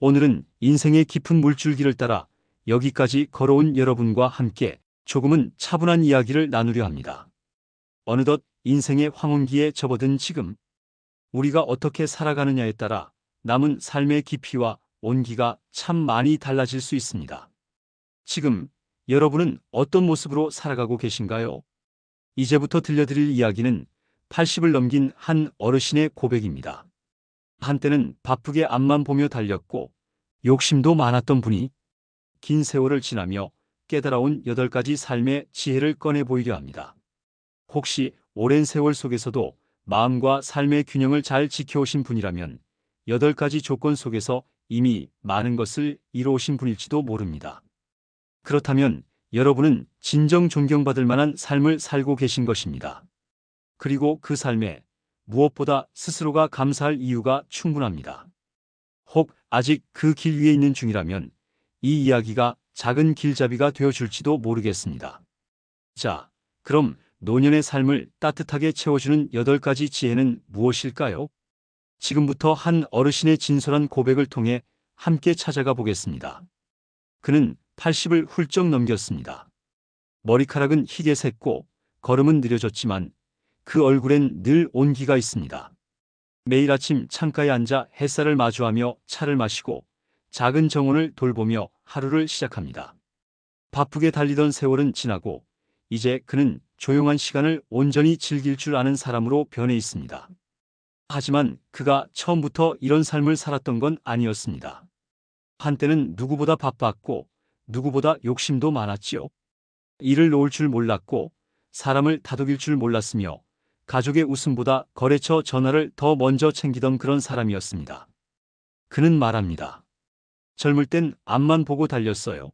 오늘은 인생의 깊은 물줄기를 따라 여기까지 걸어온 여러분과 함께 조금은 차분한 이야기를 나누려 합니다. 어느덧 인생의 황혼기에 접어든 지금, 우리가 어떻게 살아가느냐에 따라 남은 삶의 깊이와 온기가 참 많이 달라질 수 있습니다. 지금 여러분은 어떤 모습으로 살아가고 계신가요? 이제부터 들려드릴 이야기는 80을 넘긴 한 어르신의 고백입니다. 한때는 바쁘게 앞만 보며 달렸고 욕심도 많았던 분이 긴 세월을 지나며 깨달아온 8가지 삶의 지혜를 꺼내 보이려 합니다. 혹시 오랜 세월 속에서도 마음과 삶의 균형을 잘 지켜오신 분이라면 8가지 조건 속에서 이미 많은 것을 이루어오신 분일지도 모릅니다. 그렇다면 여러분은 진정 존경받을 만한 삶을 살고 계신 것입니다. 그리고 그 삶에 무엇보다 스스로가 감사할 이유가 충분합니다. 혹 아직 그 길 위에 있는 중이라면 이 이야기가 작은 길잡이가 되어줄지도 모르겠습니다. 자, 그럼 노년의 삶을 따뜻하게 채워주는 8가지 지혜는 무엇일까요? 지금부터 한 어르신의 진솔한 고백을 통해 함께 찾아가 보겠습니다. 그는 80을 훌쩍 넘겼습니다. 머리카락은 희게 샜고 걸음은 느려졌지만 그 얼굴엔 늘 온기가 있습니다. 매일 아침 창가에 앉아 햇살을 마주하며 차를 마시고 작은 정원을 돌보며 하루를 시작합니다. 바쁘게 달리던 세월은 지나고 이제 그는 조용한 시간을 온전히 즐길 줄 아는 사람으로 변해 있습니다. 하지만 그가 처음부터 이런 삶을 살았던 건 아니었습니다. 한때는 누구보다 바빴고 누구보다 욕심도 많았지요. 일을 놓을 줄 몰랐고 사람을 다독일 줄 몰랐으며 가족의 웃음보다 거래처 전화를 더 먼저 챙기던 그런 사람이었습니다. 그는 말합니다. 젊을 땐 앞만 보고 달렸어요.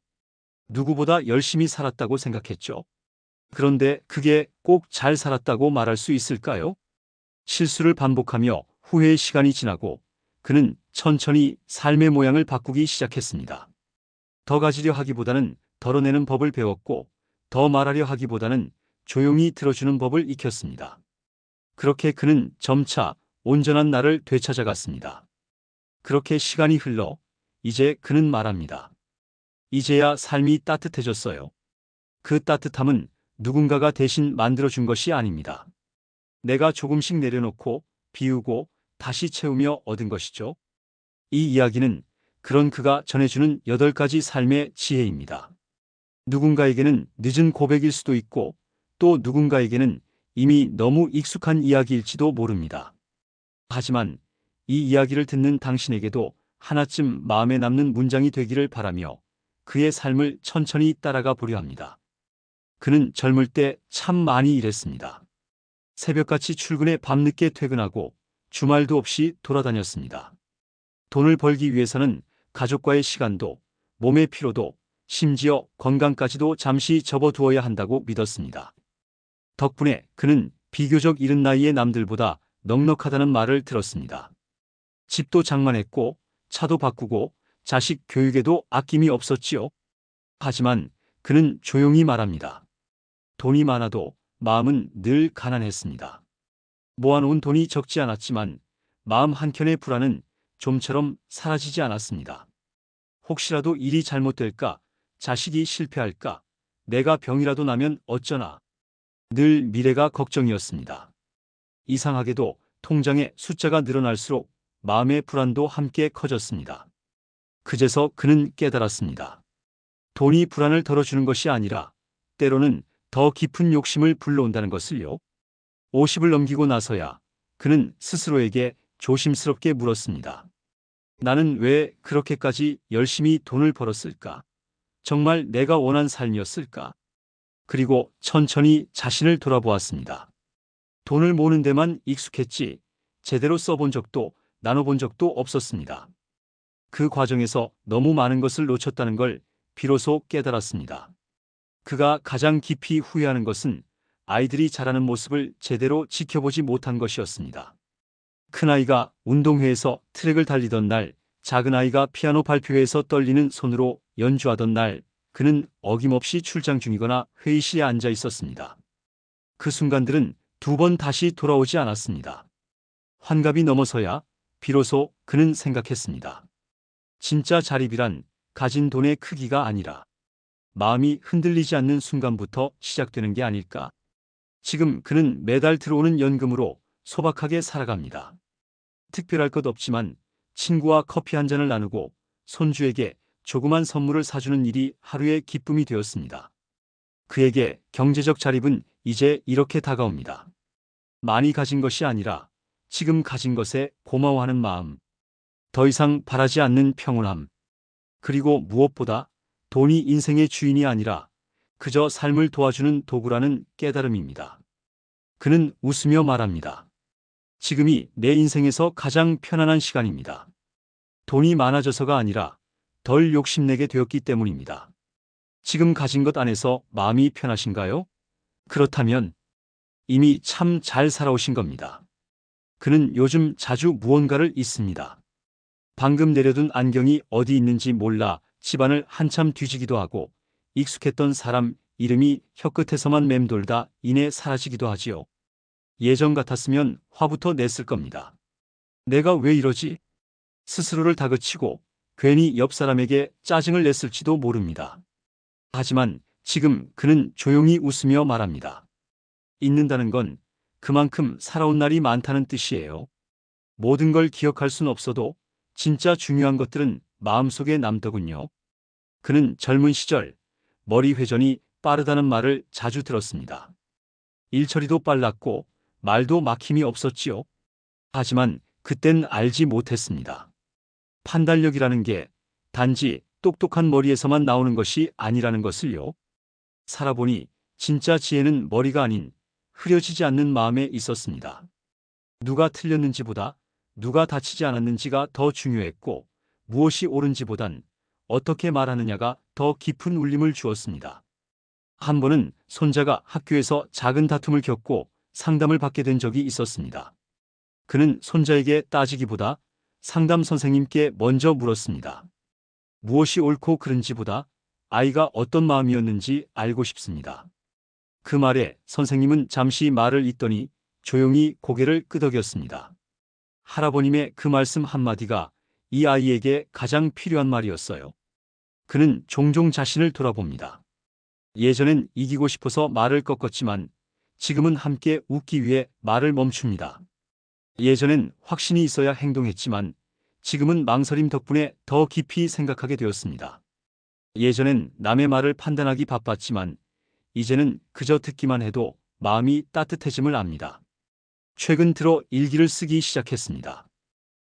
누구보다 열심히 살았다고 생각했죠. 그런데 그게 꼭 잘 살았다고 말할 수 있을까요? 실수를 반복하며 후회의 시간이 지나고 그는 천천히 삶의 모양을 바꾸기 시작했습니다. 더 가지려 하기보다는 덜어내는 법을 배웠고 더 말하려 하기보다는 조용히 들어주는 법을 익혔습니다. 그렇게 그는 점차 온전한 나를 되찾아갔습니다. 그렇게 시간이 흘러 이제 그는 말합니다. 이제야 삶이 따뜻해졌어요. 그 따뜻함은 누군가가 대신 만들어준 것이 아닙니다. 내가 조금씩 내려놓고 비우고 다시 채우며 얻은 것이죠. 이 이야기는 그런 그가 전해주는 8가지 삶의 지혜입니다. 누군가에게는 늦은 고백일 수도 있고 또 누군가에게는 이미 너무 익숙한 이야기일지도 모릅니다. 하지만 이 이야기를 듣는 당신에게도 하나쯤 마음에 남는 문장이 되기를 바라며 그의 삶을 천천히 따라가 보려 합니다. 그는 젊을 때 참 많이 일했습니다. 새벽같이 출근해 밤늦게 퇴근하고 주말도 없이 돌아다녔습니다. 돈을 벌기 위해서는 가족과의 시간도, 몸의 피로도, 심지어 건강까지도 잠시 접어두어야 한다고 믿었습니다. 덕분에 그는 비교적 이른 나이에 남들보다 넉넉하다는 말을 들었습니다. 집도 장만했고 차도 바꾸고 자식 교육에도 아낌이 없었지요. 하지만 그는 조용히 말합니다. 돈이 많아도 마음은 늘 가난했습니다. 모아놓은 돈이 적지 않았지만 마음 한켠의 불안은 좀처럼 사라지지 않았습니다. 혹시라도 일이 잘못될까, 자식이 실패할까, 내가 병이라도 나면 어쩌나. 늘 미래가 걱정이었습니다. 이상하게도 통장에 숫자가 늘어날수록 마음의 불안도 함께 커졌습니다. 그제서 그는 깨달았습니다. 돈이 불안을 덜어주는 것이 아니라 때로는 더 깊은 욕심을 불러온다는 것을요. 50을 넘기고 나서야 그는 스스로에게 조심스럽게 물었습니다. 나는 왜 그렇게까지 열심히 돈을 벌었을까? 정말 내가 원한 삶이었을까? 그리고 천천히 자신을 돌아보았습니다. 돈을 모으는 데만 익숙했지 제대로 써본 적도 나눠본 적도 없었습니다. 그 과정에서 너무 많은 것을 놓쳤다는 걸 비로소 깨달았습니다. 그가 가장 깊이 후회하는 것은 아이들이 자라는 모습을 제대로 지켜보지 못한 것이었습니다. 큰아이가 운동회에서 트랙을 달리던 날, 작은아이가 피아노 발표회에서 떨리는 손으로 연주하던 날, 그는 어김없이 출장 중이거나 회의실에 앉아 있었습니다. 그 순간들은 2번 다시 돌아오지 않았습니다. 환갑이 넘어서야 비로소 그는 생각했습니다. 진짜 자립이란 가진 돈의 크기가 아니라 마음이 흔들리지 않는 순간부터 시작되는 게 아닐까. 지금 그는 매달 들어오는 연금으로 소박하게 살아갑니다. 특별할 것 없지만 친구와 커피 한 잔을 나누고 손주에게 조그만 선물을 사주는 일이 하루의 기쁨이 되었습니다. 그에게 경제적 자립은 이제 이렇게 다가옵니다. 많이 가진 것이 아니라 지금 가진 것에 고마워하는 마음, 더 이상 바라지 않는 평온함, 그리고 무엇보다 돈이 인생의 주인이 아니라 그저 삶을 도와주는 도구라는 깨달음입니다. 그는 웃으며 말합니다. 지금이 내 인생에서 가장 편안한 시간입니다. 돈이 많아져서가 아니라 덜 욕심내게 되었기 때문입니다. 지금 가진 것 안에서 마음이 편하신가요? 그렇다면 이미 참 잘 살아오신 겁니다. 그는 요즘 자주 무언가를 잊습니다. 방금 내려둔 안경이 어디 있는지 몰라 집안을 한참 뒤지기도 하고 익숙했던 사람 이름이 혀끝에서만 맴돌다 이내 사라지기도 하지요. 예전 같았으면 화부터 냈을 겁니다. 내가 왜 이러지? 스스로를 다그치고 괜히 옆 사람에게 짜증을 냈을지도 모릅니다. 하지만 지금 그는 조용히 웃으며 말합니다. 잊는다는 건 그만큼 살아온 날이 많다는 뜻이에요. 모든 걸 기억할 순 없어도 진짜 중요한 것들은 마음속에 남더군요. 그는 젊은 시절 머리 회전이 빠르다는 말을 자주 들었습니다. 일처리도 빨랐고 말도 막힘이 없었지요. 하지만 그땐 알지 못했습니다. 판단력이라는 게 단지 똑똑한 머리에서만 나오는 것이 아니라는 것을요. 살아보니 진짜 지혜는 머리가 아닌 흐려지지 않는 마음에 있었습니다. 누가 틀렸는지보다 누가 다치지 않았는지가 더 중요했고 무엇이 옳은지보단 어떻게 말하느냐가 더 깊은 울림을 주었습니다. 한 번은 손자가 학교에서 작은 다툼을 겪고 상담을 받게 된 적이 있었습니다. 그는 손자에게 따지기보다 상담 선생님께 먼저 물었습니다. 무엇이 옳고 그른지보다 아이가 어떤 마음이었는지 알고 싶습니다. 그 말에 선생님은 잠시 말을 잇더니 조용히 고개를 끄덕였습니다. 할아버님의 그 말씀 한마디가 이 아이에게 가장 필요한 말이었어요. 그는 종종 자신을 돌아봅니다. 예전엔 이기고 싶어서 말을 꺾었지만 지금은 함께 웃기 위해 말을 멈춥니다. 예전엔 확신이 있어야 행동했지만 지금은 망설임 덕분에 더 깊이 생각하게 되었습니다. 예전엔 남의 말을 판단하기 바빴지만 이제는 그저 듣기만 해도 마음이 따뜻해짐을 압니다. 최근 들어 일기를 쓰기 시작했습니다.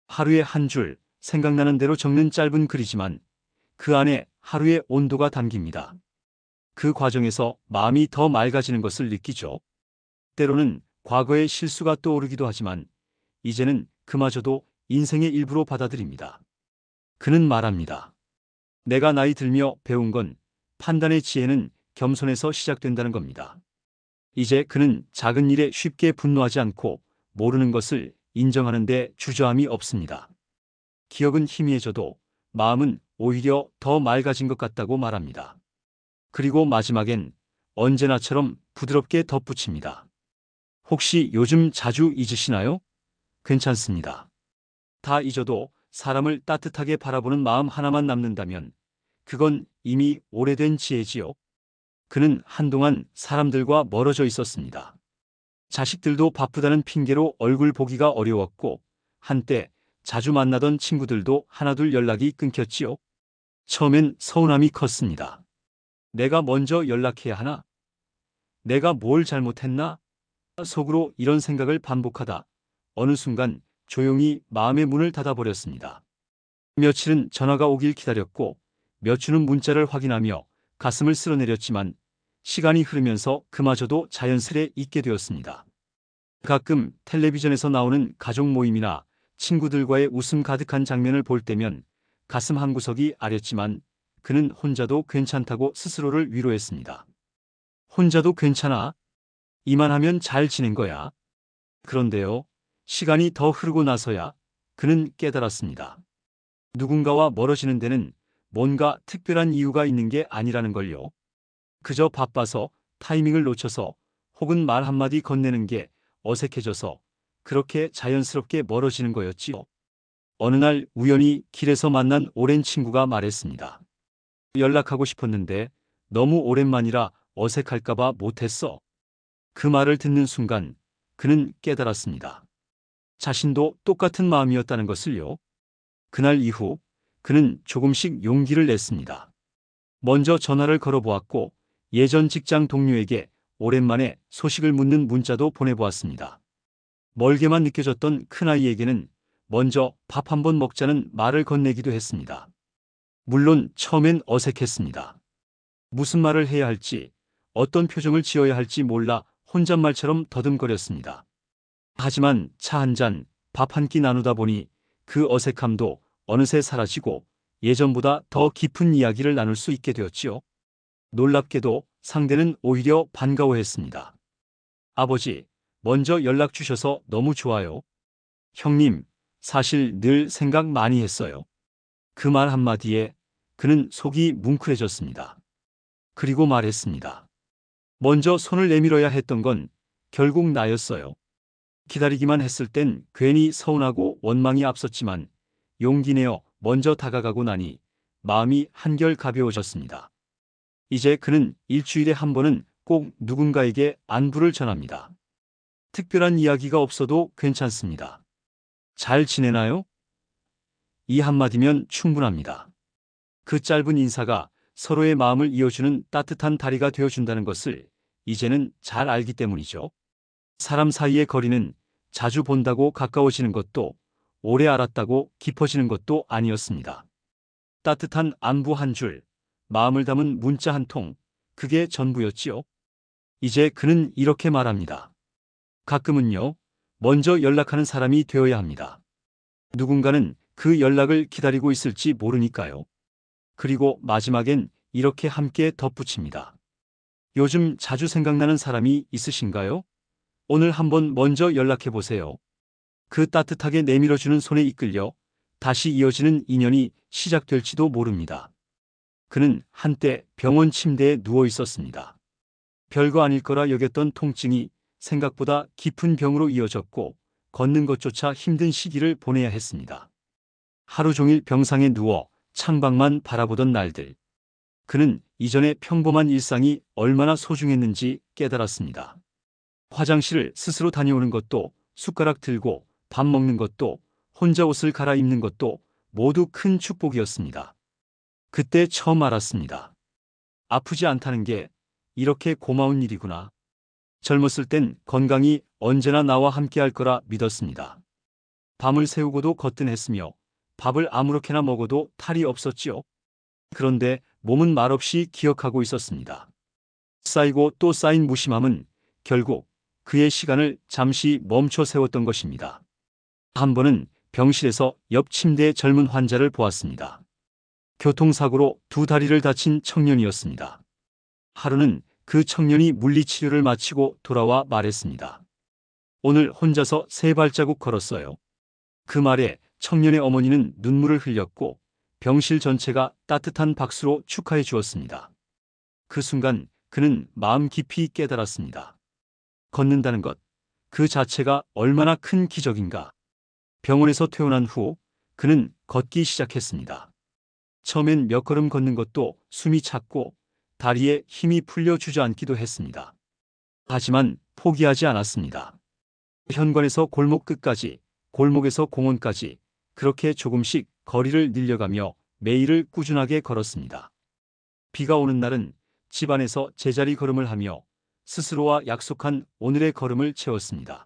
하루에 한 줄 생각나는 대로 적는 짧은 글이지만 그 안에 하루의 온도가 담깁니다. 그 과정에서 마음이 더 맑아지는 것을 느끼죠. 때로는 과거의 실수가 떠오르기도 하지만 이제는 그마저도 인생의 일부로 받아들입니다. 그는 말합니다. 내가 나이 들며 배운 건 판단의 지혜는 겸손에서 시작된다는 겁니다. 이제 그는 작은 일에 쉽게 분노하지 않고 모르는 것을 인정하는 데 주저함이 없습니다. 기억은 희미해져도 마음은 오히려 더 맑아진 것 같다고 말합니다. 그리고 마지막엔 언제나처럼 부드럽게 덧붙입니다. 혹시 요즘 자주 잊으시나요? 괜찮습니다. 다 잊어도 사람을 따뜻하게 바라보는 마음 하나만 남는다면 그건 이미 오래된 지혜지요. 그는 한동안 사람들과 멀어져 있었습니다. 자식들도 바쁘다는 핑계로 얼굴 보기가 어려웠고 한때 자주 만나던 친구들도 하나둘 연락이 끊겼지요. 처음엔 서운함이 컸습니다. 내가 먼저 연락해야 하나? 내가 뭘 잘못했나? 속으로 이런 생각을 반복하다 어느 순간 조용히 마음의 문을 닫아버렸습니다. 며칠은 전화가 오길 기다렸고 몇 주는 문자를 확인하며 가슴을 쓸어내렸지만 시간이 흐르면서 그마저도 자연스레 잊게 되었습니다. 가끔 텔레비전에서 나오는 가족 모임이나 친구들과의 웃음 가득한 장면을 볼 때면 가슴 한구석이 아렸지만 그는 혼자도 괜찮다고 스스로를 위로했습니다. 혼자도 괜찮아. 이만하면 잘 지낸 거야. 그런데요, 시간이 더 흐르고 나서야 그는 깨달았습니다. 누군가와 멀어지는 데는 뭔가 특별한 이유가 있는 게 아니라는 걸요. 그저 바빠서 타이밍을 놓쳐서 혹은 말 한마디 건네는 게 어색해져서 그렇게 자연스럽게 멀어지는 거였지요. 어느 날 우연히 길에서 만난 오랜 친구가 말했습니다. 연락하고 싶었는데 너무 오랜만이라 어색할까봐 못했어. 그 말을 듣는 순간 그는 깨달았습니다. 자신도 똑같은 마음이었다는 것을요. 그날 이후 그는 조금씩 용기를 냈습니다. 먼저 전화를 걸어보았고 예전 직장 동료에게 오랜만에 소식을 묻는 문자도 보내보았습니다. 멀게만 느껴졌던 큰아이에게는 먼저 밥 한번 먹자는 말을 건네기도 했습니다. 물론 처음엔 어색했습니다. 무슨 말을 해야 할지, 어떤 표정을 지어야 할지 몰라 혼잣말처럼 더듬거렸습니다. 하지만 차 한 잔, 밥 한 끼 나누다 보니 그 어색함도 어느새 사라지고 예전보다 더 깊은 이야기를 나눌 수 있게 되었지요. 놀랍게도 상대는 오히려 반가워했습니다. 아버지, 먼저 연락 주셔서 너무 좋아요. 형님, 사실 늘 생각 많이 했어요. 그 말 한마디에 그는 속이 뭉클해졌습니다. 그리고 말했습니다. 먼저 손을 내밀어야 했던 건 결국 나였어요. 기다리기만 했을 땐 괜히 서운하고 원망이 앞섰지만 용기 내어 먼저 다가가고 나니 마음이 한결 가벼워졌습니다. 이제 그는 일주일에 한 번은 꼭 누군가에게 안부를 전합니다. 특별한 이야기가 없어도 괜찮습니다. 잘 지내나요? 이 한마디면 충분합니다. 그 짧은 인사가 서로의 마음을 이어주는 따뜻한 다리가 되어준다는 것을 이제는 잘 알기 때문이죠. 사람 사이의 거리는 자주 본다고 가까워지는 것도 오래 알았다고 깊어지는 것도 아니었습니다. 따뜻한 안부 한 줄, 마음을 담은 문자 한 통, 그게 전부였지요. 이제 그는 이렇게 말합니다. 가끔은요, 먼저 연락하는 사람이 되어야 합니다. 누군가는 그 연락을 기다리고 있을지 모르니까요. 그리고 마지막엔 이렇게 함께 덧붙입니다. 요즘 자주 생각나는 사람이 있으신가요? 오늘 한번 먼저 연락해 보세요. 그 따뜻하게 내밀어주는 손에 이끌려 다시 이어지는 인연이 시작될지도 모릅니다. 그는 한때 병원 침대에 누워 있었습니다. 별거 아닐 거라 여겼던 통증이 생각보다 깊은 병으로 이어졌고 걷는 것조차 힘든 시기를 보내야 했습니다. 하루 종일 병상에 누워 창밖만 바라보던 날들. 그는 이전의 평범한 일상이 얼마나 소중했는지 깨달았습니다. 화장실을 스스로 다녀오는 것도, 숟가락 들고 밥 먹는 것도, 혼자 옷을 갈아입는 것도 모두 큰 축복이었습니다. 그때 처음 알았습니다. 아프지 않다는 게 이렇게 고마운 일이구나. 젊었을 땐 건강이 언제나 나와 함께 할 거라 믿었습니다. 밤을 새우고도 거뜬했으며 밥을 아무렇게나 먹어도 탈이 없었지요. 그런데 몸은 말없이 기억하고 있었습니다. 쌓이고 또 쌓인 무심함은 결국 그의 시간을 잠시 멈춰 세웠던 것입니다. 한 번은 병실에서 옆 침대의 젊은 환자를 보았습니다. 교통사고로 두 다리를 다친 청년이었습니다. 하루는 그 청년이 물리치료를 마치고 돌아와 말했습니다. 오늘 혼자서 3발자국 걸었어요. 그 말에 청년의 어머니는 눈물을 흘렸고 병실 전체가 따뜻한 박수로 축하해 주었습니다. 그 순간 그는 마음 깊이 깨달았습니다. 걷는다는 것, 그 자체가 얼마나 큰 기적인가. 병원에서 퇴원한 후 그는 걷기 시작했습니다. 처음엔 몇 걸음 걷는 것도 숨이 찼고 다리에 힘이 풀려 주저앉기도 했습니다. 하지만 포기하지 않았습니다. 현관에서 골목 끝까지, 골목에서 공원까지 그렇게 조금씩 거리를 늘려가며 매일을 꾸준하게 걸었습니다. 비가 오는 날은 집안에서 제자리 걸음을 하며 스스로와 약속한 오늘의 걸음을 채웠습니다.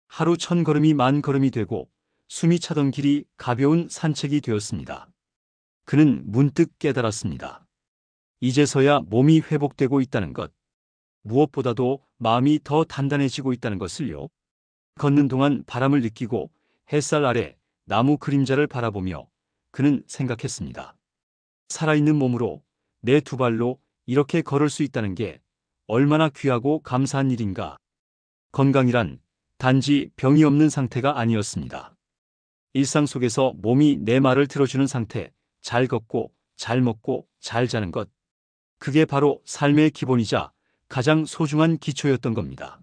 하루 1000걸음이 10,000걸음이 되고 숨이 차던 길이 가벼운 산책이 되었습니다. 그는 문득 깨달았습니다. 이제서야 몸이 회복되고 있다는 것, 무엇보다도 마음이 더 단단해지고 있다는 것을요. 걷는 동안 바람을 느끼고 햇살 아래 나무 그림자를 바라보며 그는 생각했습니다. 살아있는 몸으로 내 두 발로 이렇게 걸을 수 있다는 게 얼마나 귀하고 감사한 일인가. 건강이란 단지 병이 없는 상태가 아니었습니다. 일상 속에서 몸이 내 말을 들어주는 상태, 잘 걷고 잘 먹고 잘 자는 것. 그게 바로 삶의 기본이자 가장 소중한 기초였던 겁니다.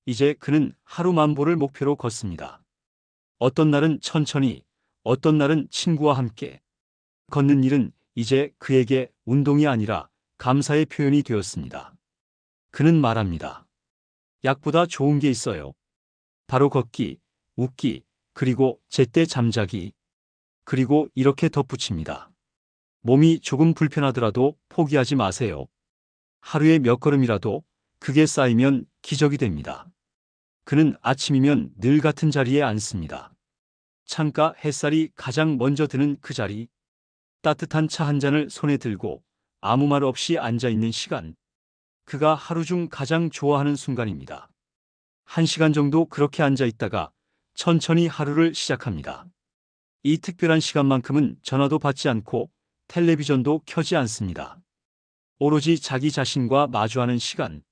이제 그는 하루 만보를 목표로 걷습니다. 어떤 날은 천천히, 어떤 날은 친구와 함께 걷는 일은 이제 그에게 운동이 아니라 감사의 표현이 되었습니다. 그는 말합니다. 약보다 좋은 게 있어요. 바로 걷기, 웃기, 그리고 제때 잠자기. 그리고 이렇게 덧붙입니다. 몸이 조금 불편하더라도 포기하지 마세요. 하루에 몇 걸음이라도 그게 쌓이면 기적이 됩니다. 그는 아침이면 늘 같은 자리에 앉습니다. 창가 햇살이 가장 먼저 드는 그 자리, 따뜻한 차 한 잔을 손에 들고 아무 말 없이 앉아 있는 시간, 그가 하루 중 가장 좋아하는 순간입니다. 1시간 정도 그렇게 앉아 있다가 천천히 하루를 시작합니다. 이 특별한 시간만큼은 전화도 받지 않고 텔레비전도 켜지 않습니다. 오로지 자기 자신과 마주하는 시간,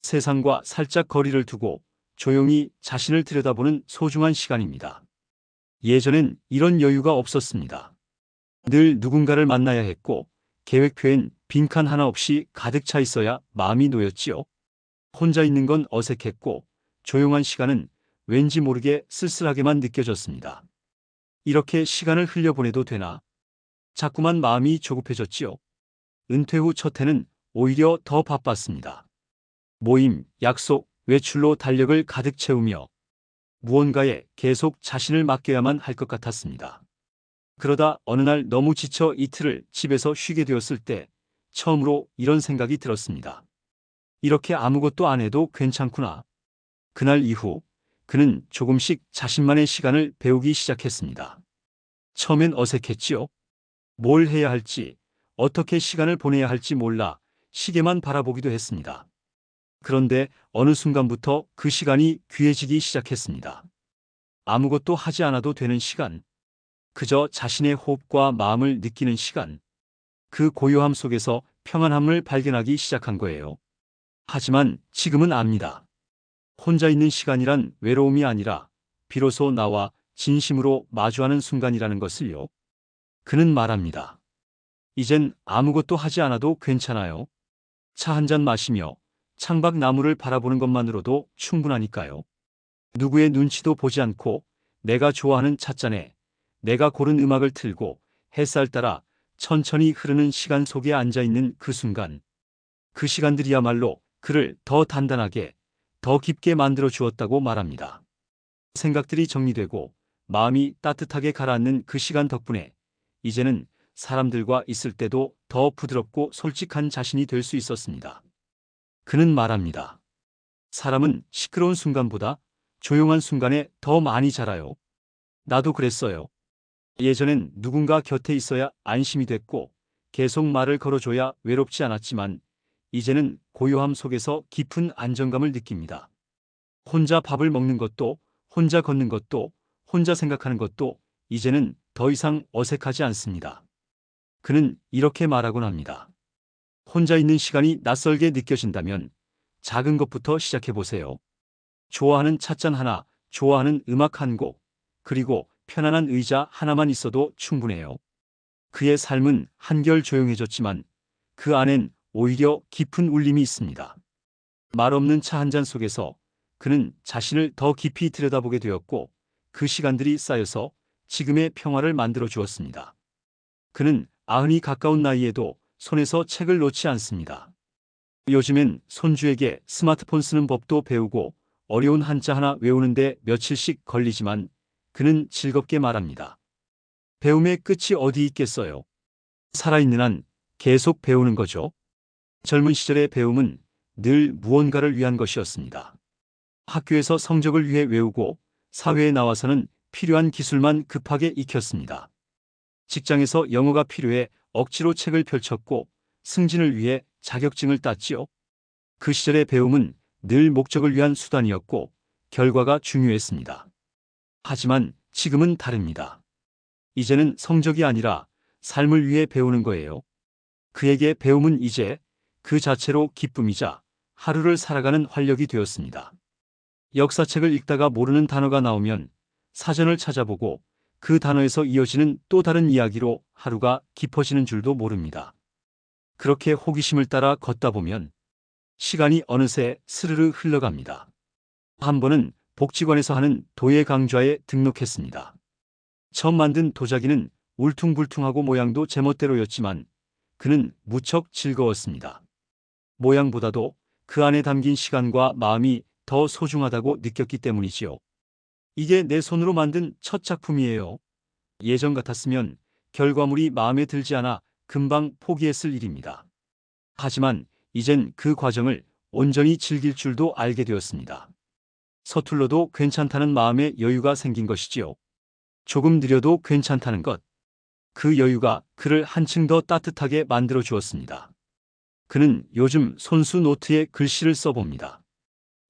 세상과 살짝 거리를 두고 조용히 자신을 들여다보는 소중한 시간입니다. 예전엔 이런 여유가 없었습니다. 늘 누군가를 만나야 했고 계획표엔 빈칸 하나 없이 가득 차 있어야 마음이 놓였지요. 혼자 있는 건 어색했고 조용한 시간은 왠지 모르게 쓸쓸하게만 느껴졌습니다. 이렇게 시간을 흘려보내도 되나? 자꾸만 마음이 조급해졌지요. 은퇴 후 첫 해는 오히려 더 바빴습니다. 모임, 약속, 외출로 달력을 가득 채우며 무언가에 계속 자신을 맡겨야만 할 것 같았습니다. 그러다 어느 날 너무 지쳐 이틀을 집에서 쉬게 되었을 때 처음으로 이런 생각이 들었습니다. 이렇게 아무것도 안 해도 괜찮구나. 그날 이후 그는 조금씩 자신만의 시간을 배우기 시작했습니다. 처음엔 어색했지요. 뭘 해야 할지, 어떻게 시간을 보내야 할지 몰라 시계만 바라보기도 했습니다. 그런데 어느 순간부터 그 시간이 귀해지기 시작했습니다. 아무것도 하지 않아도 되는 시간, 그저 자신의 호흡과 마음을 느끼는 시간, 그 고요함 속에서 평안함을 발견하기 시작한 거예요. 하지만 지금은 압니다. 혼자 있는 시간이란 외로움이 아니라 비로소 나와 진심으로 마주하는 순간이라는 것을요. 그는 말합니다. 이젠 아무것도 하지 않아도 괜찮아요. 차 한 잔 마시며 창밖 나무를 바라보는 것만으로도 충분하니까요. 누구의 눈치도 보지 않고 내가 좋아하는 찻잔에 내가 고른 음악을 틀고 햇살 따라 천천히 흐르는 시간 속에 앉아 있는 그 순간, 그 시간들이야말로 그를 더 단단하게, 더 깊게 만들어 주었다고 말합니다. 생각들이 정리되고 마음이 따뜻하게 가라앉는 그 시간 덕분에 이제는 사람들과 있을 때도 더 부드럽고 솔직한 자신이 될 수 있었습니다. 그는 말합니다. 사람은 시끄러운 순간보다 조용한 순간에 더 많이 자라요. 나도 그랬어요. 예전엔 누군가 곁에 있어야 안심이 됐고 계속 말을 걸어줘야 외롭지 않았지만 이제는 고요함 속에서 깊은 안정감을 느낍니다. 혼자 밥을 먹는 것도, 혼자 걷는 것도, 혼자 생각하는 것도 이제는 더 이상 어색하지 않습니다. 그는 이렇게 말하곤 합니다. 혼자 있는 시간이 낯설게 느껴진다면 작은 것부터 시작해 보세요. 좋아하는 찻잔 하나, 좋아하는 음악 한 곡, 그리고 편안한 의자 하나만 있어도 충분해요. 그의 삶은 한결 조용해졌지만 그 안엔 오히려 깊은 울림이 있습니다. 말 없는 차 한 잔 속에서 그는 자신을 더 깊이 들여다보게 되었고 그 시간들이 쌓여서 지금의 평화를 만들어 주었습니다. 그는 90이 가까운 나이에도 손에서 책을 놓지 않습니다. 요즘엔 손주에게 스마트폰 쓰는 법도 배우고 어려운 한자 하나 외우는데 며칠씩 걸리지만 그는 즐겁게 말합니다. 배움의 끝이 어디 있겠어요? 살아있는 한 계속 배우는 거죠. 젊은 시절의 배움은 늘 무언가를 위한 것이었습니다. 학교에서 성적을 위해 외우고 사회에 나와서는 필요한 기술만 급하게 익혔습니다. 직장에서 영어가 필요해 억지로 책을 펼쳤고 승진을 위해 자격증을 땄지요. 그 시절의 배움은 늘 목적을 위한 수단이었고 결과가 중요했습니다. 하지만 지금은 다릅니다. 이제는 성적이 아니라 삶을 위해 배우는 거예요. 그에게 배움은 이제 그 자체로 기쁨이자 하루를 살아가는 활력이 되었습니다. 역사책을 읽다가 모르는 단어가 나오면 사전을 찾아보고 그 단어에서 이어지는 또 다른 이야기로 하루가 깊어지는 줄도 모릅니다. 그렇게 호기심을 따라 걷다 보면 시간이 어느새 스르르 흘러갑니다. 한 번은 복지관에서 하는 도예 강좌에 등록했습니다. 처음 만든 도자기는 울퉁불퉁하고 모양도 제멋대로였지만 그는 무척 즐거웠습니다. 모양보다도 그 안에 담긴 시간과 마음이 더 소중하다고 느꼈기 때문이지요. 이게 내 손으로 만든 첫 작품이에요. 예전 같았으면 결과물이 마음에 들지 않아 금방 포기했을 일입니다. 하지만 이젠 그 과정을 온전히 즐길 줄도 알게 되었습니다. 서툴러도 괜찮다는 마음의 여유가 생긴 것이지요. 조금 느려도 괜찮다는 것. 그 여유가 그를 한층 더 따뜻하게 만들어 주었습니다. 그는 요즘 손수 노트에 글씨를 써봅니다.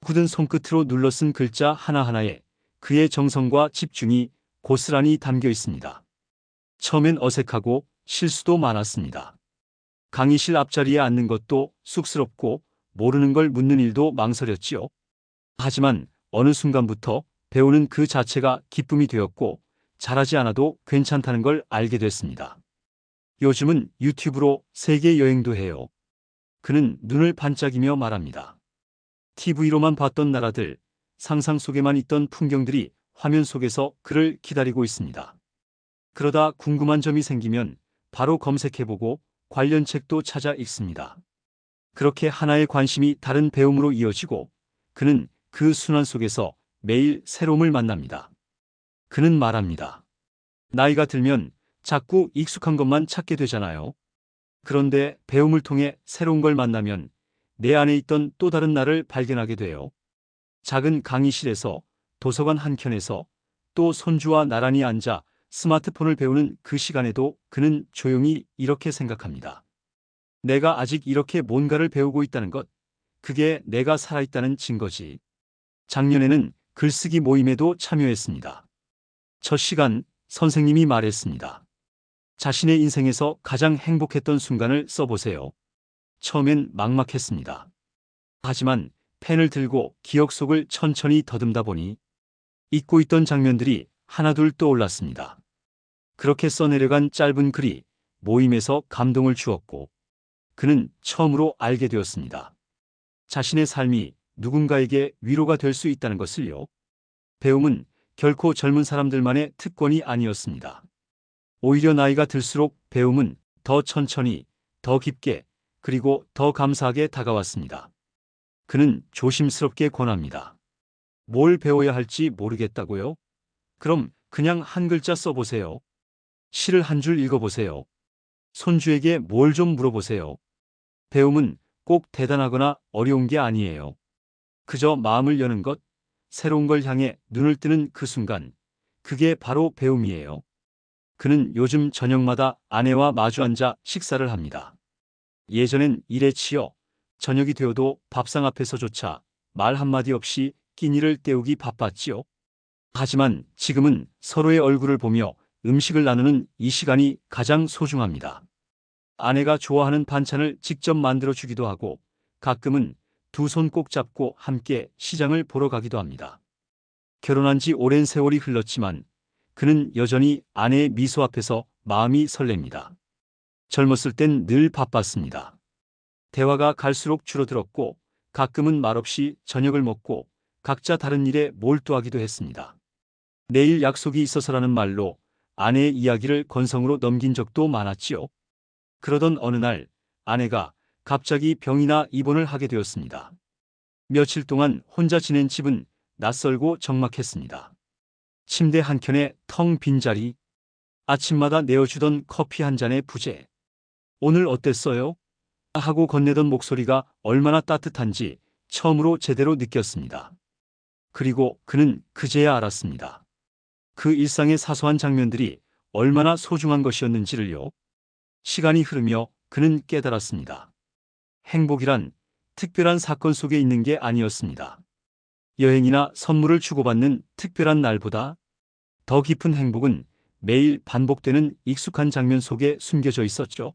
굳은 손끝으로 눌러 쓴 글자 하나하나에 그의 정성과 집중이 고스란히 담겨 있습니다. 처음엔 어색하고 실수도 많았습니다. 강의실 앞자리에 앉는 것도 쑥스럽고 모르는 걸 묻는 일도 망설였지요. 하지만 어느 순간부터 배우는 그 자체가 기쁨이 되었고 잘하지 않아도 괜찮다는 걸 알게 됐습니다. 요즘은 유튜브로 세계 여행도 해요. 그는 눈을 반짝이며 말합니다. TV로만 봤던 나라들, 상상 속에만 있던 풍경들이 화면 속에서 그를 기다리고 있습니다. 그러다 궁금한 점이 생기면 바로 검색해보고 관련 책도 찾아 읽습니다. 그렇게 하나의 관심이 다른 배움으로 이어지고 그는 그 순환 속에서 매일 새로움을 만납니다. 그는 말합니다. 나이가 들면 자꾸 익숙한 것만 찾게 되잖아요. 그런데 배움을 통해 새로운 걸 만나면 내 안에 있던 또 다른 나를 발견하게 돼요. 작은 강의실에서, 도서관 한켠에서, 또 손주와 나란히 앉아 스마트폰을 배우는 그 시간에도 그는 조용히 이렇게 생각합니다. 내가 아직 이렇게 뭔가를 배우고 있다는 것, 그게 내가 살아있다는 증거지. 작년에는 글쓰기 모임에도 참여했습니다. 첫 시간 선생님이 말했습니다. 자신의 인생에서 가장 행복했던 순간을 써보세요. 처음엔 막막했습니다. 하지만 펜을 들고 기억 속을 천천히 더듬다 보니 잊고 있던 장면들이 하나둘 떠올랐습니다. 그렇게 써내려간 짧은 글이 모임에서 감동을 주었고 그는 처음으로 알게 되었습니다. 자신의 삶이 누군가에게 위로가 될 수 있다는 것을요. 배움은 결코 젊은 사람들만의 특권이 아니었습니다. 오히려 나이가 들수록 배움은 더 천천히, 더 깊게, 그리고 더 감사하게 다가왔습니다. 그는 조심스럽게 권합니다. 뭘 배워야 할지 모르겠다고요? 그럼 그냥 한 글자 써보세요. 시를 한 줄 읽어보세요. 손주에게 뭘 좀 물어보세요. 배움은 꼭 대단하거나 어려운 게 아니에요. 그저 마음을 여는 것, 새로운 걸 향해 눈을 뜨는 그 순간, 그게 바로 배움이에요. 그는 요즘 저녁마다 아내와 마주 앉아 식사를 합니다. 예전엔 일에 치여 저녁이 되어도 밥상 앞에서조차 말 한마디 없이 끼니를 때우기 바빴지요. 하지만 지금은 서로의 얼굴을 보며 음식을 나누는 이 시간이 가장 소중합니다. 아내가 좋아하는 반찬을 직접 만들어 주기도 하고 가끔은 두 손 꼭 잡고 함께 시장을 보러 가기도 합니다. 결혼한 지 오랜 세월이 흘렀지만 그는 여전히 아내의 미소 앞에서 마음이 설렙니다. 젊었을 땐 늘 바빴습니다. 대화가 갈수록 줄어들었고 가끔은 말없이 저녁을 먹고 각자 다른 일에 몰두하기도 했습니다. 내일 약속이 있어서라는 말로 아내의 이야기를 건성으로 넘긴 적도 많았지요. 그러던 어느 날 아내가 갑자기 병이나 입원을 하게 되었습니다. 며칠 동안 혼자 지낸 집은 낯설고 적막했습니다. 침대 한켠에 텅 빈 자리, 아침마다 내어주던 커피 한 잔의 부재. 오늘 어땠어요? 하고 건네던 목소리가 얼마나 따뜻한지 처음으로 제대로 느꼈습니다. 그리고 그는 그제야 알았습니다. 그 일상의 사소한 장면들이 얼마나 소중한 것이었는지를요. 시간이 흐르며 그는 깨달았습니다. 행복이란 특별한 사건 속에 있는 게 아니었습니다. 여행이나 선물을 주고받는 특별한 날보다 더 깊은 행복은 매일 반복되는 익숙한 장면 속에 숨겨져 있었죠.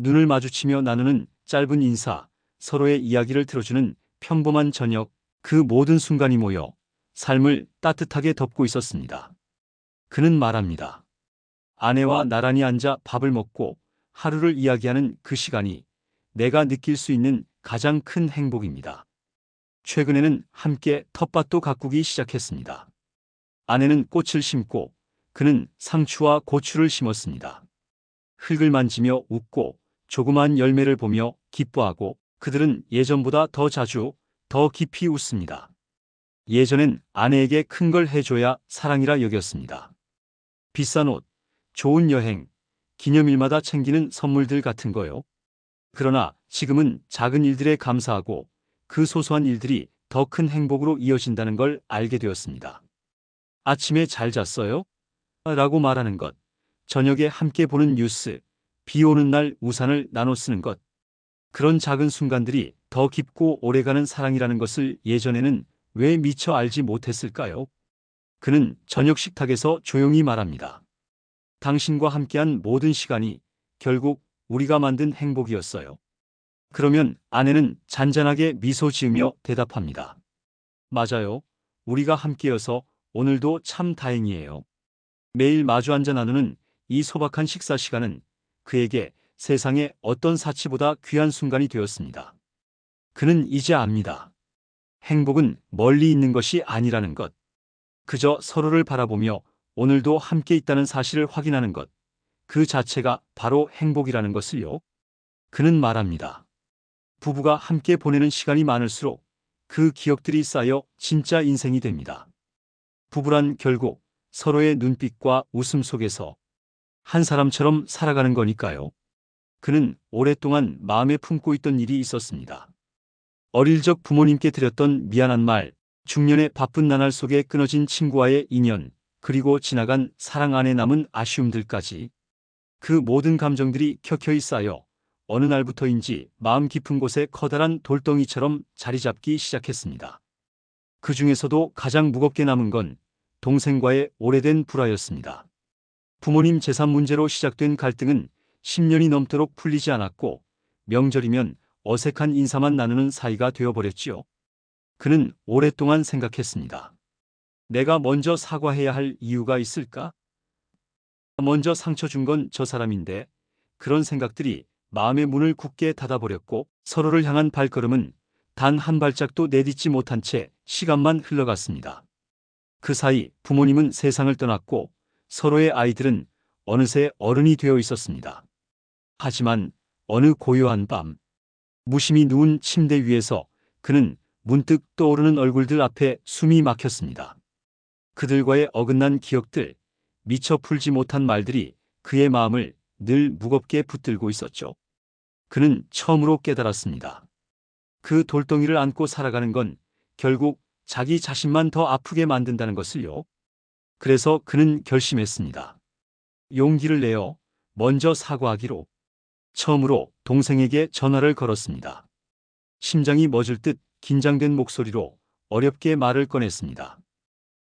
눈을 마주치며 나누는 짧은 인사, 서로의 이야기를 들어주는 평범한 저녁, 그 모든 순간이 모여 삶을 따뜻하게 덮고 있었습니다. 그는 말합니다. 아내와 나란히 앉아 밥을 먹고 하루를 이야기하는 그 시간이 내가 느낄 수 있는 가장 큰 행복입니다. 최근에는 함께 텃밭도 가꾸기 시작했습니다. 아내는 꽃을 심고 그는 상추와 고추를 심었습니다. 흙을 만지며 웃고 조그만 열매를 보며 기뻐하고 그들은 예전보다 더 자주, 더 깊이 웃습니다. 예전엔 아내에게 큰 걸 해줘야 사랑이라 여겼습니다. 비싼 옷, 좋은 여행, 기념일마다 챙기는 선물들 같은 거요. 그러나 지금은 작은 일들에 감사하고 그 소소한 일들이 더 큰 행복으로 이어진다는 걸 알게 되었습니다. 아침에 잘 잤어요? 라고 말하는 것, 저녁에 함께 보는 뉴스, 비 오는 날 우산을 나눠 쓰는 것, 그런 작은 순간들이 더 깊고 오래가는 사랑이라는 것을 예전에는 왜 미처 알지 못했을까요? 그는 저녁 식탁에서 조용히 말합니다. 당신과 함께한 모든 시간이 결국 우리가 만든 행복이었어요. 그러면 아내는 잔잔하게 미소 지으며 대답합니다. 맞아요. 우리가 함께여서 오늘도 참 다행이에요. 매일 마주 앉아 나누는 이 소박한 식사 시간은 그에게 세상의 어떤 사치보다 귀한 순간이 되었습니다. 그는 이제 압니다. 행복은 멀리 있는 것이 아니라는 것. 그저 서로를 바라보며 오늘도 함께 있다는 사실을 확인하는 것. 그 자체가 바로 행복이라는 것을요. 그는 말합니다. 부부가 함께 보내는 시간이 많을수록 그 기억들이 쌓여 진짜 인생이 됩니다. 부부란 결국 서로의 눈빛과 웃음 속에서 한 사람처럼 살아가는 거니까요. 그는 오랫동안 마음에 품고 있던 일이 있었습니다. 어릴 적 부모님께 드렸던 미안한 말, 중년의 바쁜 나날 속에 끊어진 친구와의 인연, 그리고 지나간 사랑 안에 남은 아쉬움들까지 그 모든 감정들이 켜켜이 쌓여 어느 날부터인지 마음 깊은 곳에 커다란 돌덩이처럼 자리 잡기 시작했습니다. 그 중에서도 가장 무겁게 남은 건 동생과의 오래된 불화였습니다. 부모님 재산 문제로 시작된 갈등은 10년이 넘도록 풀리지 않았고 명절이면 어색한 인사만 나누는 사이가 되어버렸지요. 그는 오랫동안 생각했습니다. 내가 먼저 사과해야 할 이유가 있을까? 먼저 상처 준 건 저 사람인데 그런 생각들이 마음의 문을 굳게 닫아버렸고 서로를 향한 발걸음은 단 한 발짝도 내딛지 못한 채 시간만 흘러갔습니다. 그 사이 부모님은 세상을 떠났고 서로의 아이들은 어느새 어른이 되어 있었습니다. 하지만 어느 고요한 밤, 무심히 누운 침대 위에서 그는 문득 떠오르는 얼굴들 앞에 숨이 막혔습니다. 그들과의 어긋난 기억들, 미처 풀지 못한 말들이 그의 마음을 늘 무겁게 붙들고 있었죠. 그는 처음으로 깨달았습니다. 그 돌덩이를 안고 살아가는 건 결국 자기 자신만 더 아프게 만든다는 것을요. 그래서 그는 결심했습니다. 용기를 내어 먼저 사과하기로. 처음으로 동생에게 전화를 걸었습니다. 심장이 멎을 듯 긴장된 목소리로 어렵게 말을 꺼냈습니다.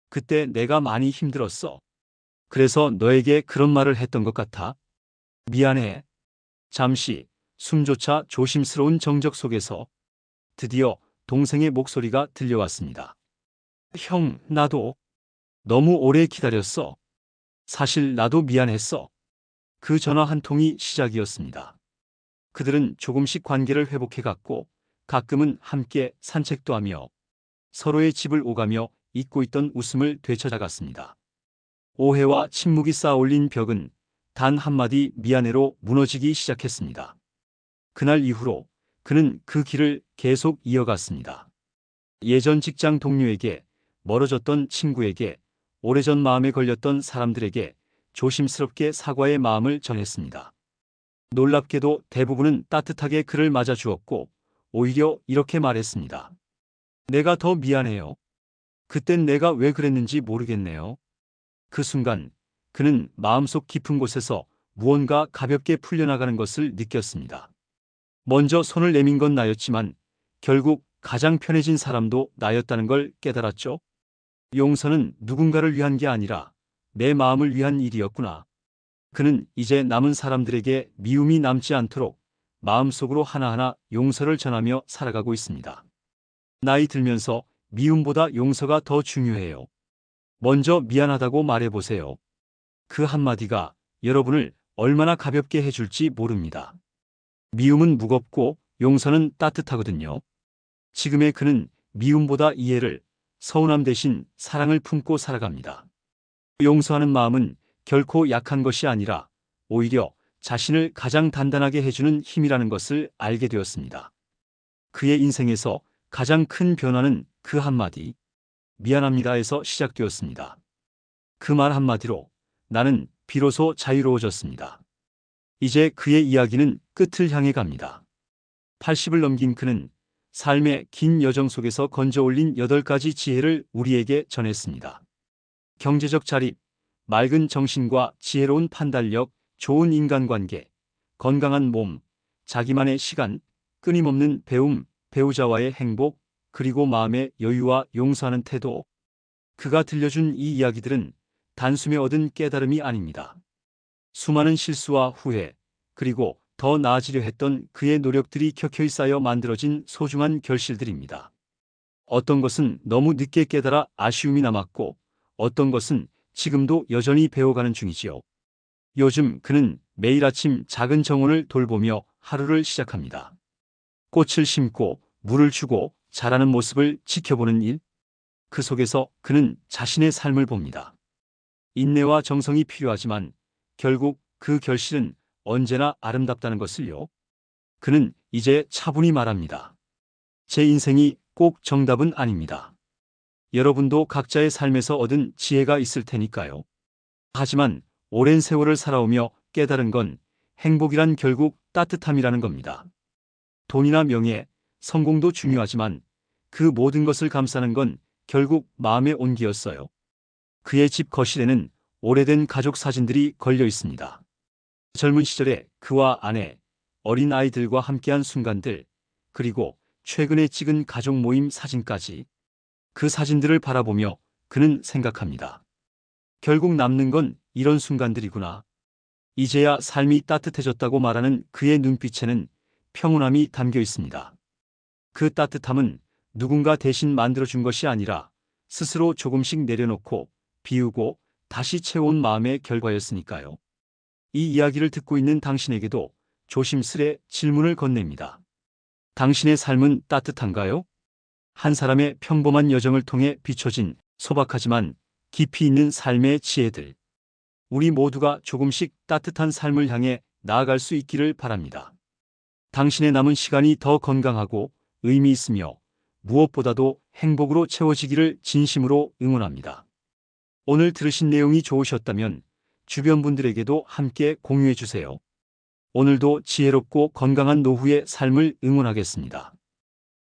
그때 내가 많이 힘들었어. 그래서 너에게 그런 말을 했던 것 같아. 미안해. 잠시 숨조차 조심스러운 정적 속에서 드디어 동생의 목소리가 들려왔습니다. 형, 나도 너무 오래 기다렸어. 사실 나도 미안했어. 그 전화 한 통이 시작이었습니다. 그들은 조금씩 관계를 회복해갔고 가끔은 함께 산책도 하며 서로의 집을 오가며 잊고 있던 웃음을 되찾아갔습니다. 오해와 침묵이 쌓아올린 벽은 단 한마디 미안해로 무너지기 시작했습니다. 그날 이후로 그는 그 길을 계속 이어갔습니다. 예전 직장 동료에게, 멀어졌던 친구에게, 오래전 마음에 걸렸던 사람들에게 조심스럽게 사과의 마음을 전했습니다. 놀랍게도 대부분은 따뜻하게 그를 맞아주었고 오히려 이렇게 말했습니다. 내가 더 미안해요. 그땐 내가 왜 그랬는지 모르겠네요. 그 순간 그는 마음속 깊은 곳에서 무언가 가볍게 풀려나가는 것을 느꼈습니다. 먼저 손을 내민 건 나였지만 결국 가장 편해진 사람도 나였다는 걸 깨달았죠. 용서는 누군가를 위한 게 아니라 내 마음을 위한 일이었구나. 그는 이제 남은 사람들에게 미움이 남지 않도록 마음속으로 하나하나 용서를 전하며 살아가고 있습니다. 나이 들면서 미움보다 용서가 더 중요해요. 먼저 미안하다고 말해보세요. 그 한마디가 여러분을 얼마나 가볍게 해줄지 모릅니다. 미움은 무겁고 용서는 따뜻하거든요. 지금의 그는 미움보다 이해를, 서운함 대신 사랑을 품고 살아갑니다. 용서하는 마음은 결코 약한 것이 아니라 오히려 자신을 가장 단단하게 해주는 힘이라는 것을 알게 되었습니다. 그의 인생에서 가장 큰 변화는 그 한마디 미안합니다에서 시작되었습니다. 그 말 한마디로 나는 비로소 자유로워졌습니다. 이제 그의 이야기는 끝을 향해 갑니다. 80을 넘긴 그는 삶의 긴 여정 속에서 건져올린 8가지 지혜를 우리에게 전했습니다. 경제적 자립, 맑은 정신과 지혜로운 판단력, 좋은 인간관계, 건강한 몸, 자기만의 시간, 끊임없는 배움, 배우자와의 행복, 그리고 마음의 여유와 용서하는 태도. 그가 들려준 이 이야기들은 단숨에 얻은 깨달음이 아닙니다. 수많은 실수와 후회, 그리고 더 나아지려 했던 그의 노력들이 켜켜이 쌓여 만들어진 소중한 결실들입니다. 어떤 것은 너무 늦게 깨달아 아쉬움이 남았고, 어떤 것은 지금도 여전히 배워가는 중이지요. 요즘 그는 매일 아침 작은 정원을 돌보며 하루를 시작합니다. 꽃을 심고 물을 주고 자라는 모습을 지켜보는 일. 그 속에서 그는 자신의 삶을 봅니다. 인내와 정성이 필요하지만 결국 그 결실은 언제나 아름답다는 것을요. 그는 이제 차분히 말합니다. 제 인생이 꼭 정답은 아닙니다. 여러분도 각자의 삶에서 얻은 지혜가 있을 테니까요. 하지만 오랜 세월을 살아오며 깨달은 건 행복이란 결국 따뜻함이라는 겁니다. 돈이나 명예, 성공도 중요하지만 그 모든 것을 감싸는 건 결국 마음의 온기였어요. 그의 집 거실에는 오래된 가족 사진들이 걸려 있습니다. 젊은 시절에 그와 아내, 어린 아이들과 함께한 순간들, 그리고 최근에 찍은 가족 모임 사진까지. 그 사진들을 바라보며 그는 생각합니다. 결국 남는 건 이런 순간들이구나. 이제야 삶이 따뜻해졌다고 말하는 그의 눈빛에는 평온함이 담겨 있습니다. 그 따뜻함은 누군가 대신 만들어준 것이 아니라 스스로 조금씩 내려놓고 비우고 다시 채워온 마음의 결과였으니까요. 이 이야기를 듣고 있는 당신에게도 조심스레 질문을 건넵니다. 당신의 삶은 따뜻한가요? 한 사람의 평범한 여정을 통해 비춰진 소박하지만 깊이 있는 삶의 지혜들. 우리 모두가 조금씩 따뜻한 삶을 향해 나아갈 수 있기를 바랍니다. 당신의 남은 시간이 더 건강하고 의미 있으며 무엇보다도 행복으로 채워지기를 진심으로 응원합니다. 오늘 들으신 내용이 좋으셨다면 주변 분들에게도 함께 공유해 주세요. 오늘도 지혜롭고 건강한 노후의 삶을 응원하겠습니다.